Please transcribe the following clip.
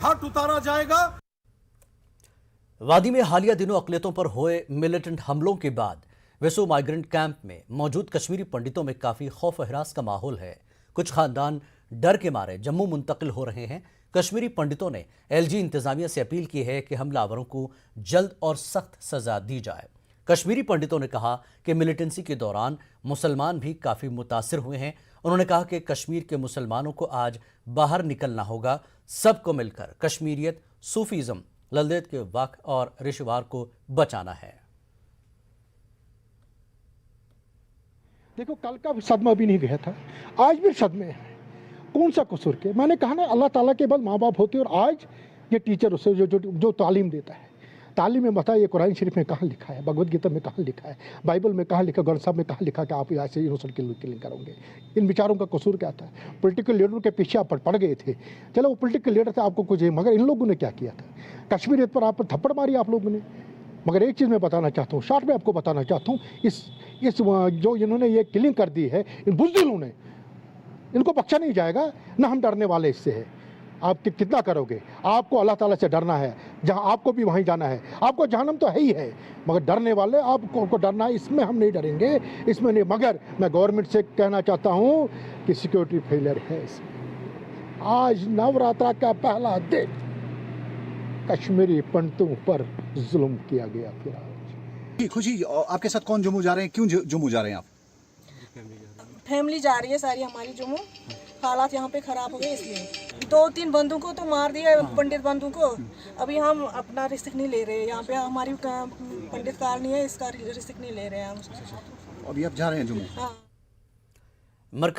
हाथ उतारा जाएगा। वादी में हालिया दिनों अकलियतों पर हुए मिलिटेंट हमलों के बाद वेसो माइग्रेंट कैंप में मौजूद कश्मीरी पंडितों में काफी खौफ हरास का माहौल है। कुछ खानदान डर के मारे जम्मू मुंतकिल हो रहे हैं। कश्मीरी पंडितों ने एलजी इंतजामिया से अपील की है कि हमलावरों को जल्द और सख्त सजा दी जाए। कश्मीरी पंडितों ने कहा कि मिलिटेंसी के दौरान मुसलमान भी काफी मुतासिर हुए हैं। उन्होंने कहा कि कश्मीर के मुसलमानों को आज बाहर निकलना होगा। सबको मिलकर कश्मीरियत, सूफीज्म, ललदेद के वक्त और रिशवार को बचाना है। देखो, कल का सदमा भी नहीं गया था, आज भी सदमे है। कौन सा कसूर के? मैंने कहा ना, अल्लाह ताला के बाद माँ बाप होते हैं। और आज ये टीचर उसे जो तालीम देता है, तालीम में बताइए कुरान शरीफ में कहाँ लिखा है, भगवद गीता में कहाँ लिखा है, बाइबल में कहाँ लिखा, गौर साहब में कहाँ लिखा कि आप ऐसे इनोसेंट किलिंग करोगे? इन विचारों का कसूर क्या था? पॉलिटिकल लीडरों के पीछे आप पड़ गए थे। चलो, वो पॉलिटिकल लीडर थे, आपको कुछ, मगर इन लोगों ने क्या किया था? कश्मीरियत पर आप थप्पड़ मारी आप लोगों ने। मगर एक चीज़ मैं बताना चाहता हूँ, शॉर्ट में आपको बताना चाहता हूँ, इस जो इन्होंने ये किलिंग कर दी है, इन बुज़दिलों ने, इनको बख्शा नहीं जाएगा। ना हम डरने वाले इससे है। आप कितना करोगे? आपको अल्लाह ताला से डरना है, जहां आपको भी वहीं जाना है। आपको जहन्नम तो है ही है, मगर डरने वाले आपको डरना है, इसमें हम नहीं डरेंगे, इसमें नहीं। मगर मैं गवर्नमेंट से कहना चाहता हूं कि सिक्योरिटी फेलियर है इसमें। आज नवरात्रा का पहला दिन कश्मीरी पंडितों पर जुल्म किया गया। फिर आज खुशी, आपके साथ कौन जम्मू जा रहे हैं? क्यों जम्मू जा रहे हैं आप? फैमिली जा रही है सारी हमारी जम्मू। हालात यहाँ पे खराब हो गए, इसलिए 2-3 बंधु को तो मार दिया, पंडित बंधु को। अभी हम अपना रिस्क नहीं ले रहे, यहाँ पे हमारी पंडित कॉलोनी है, इसका रिस्क नहीं ले रहे हैं हम। अभी आप जा रहे हैं जम्मू? हाँ।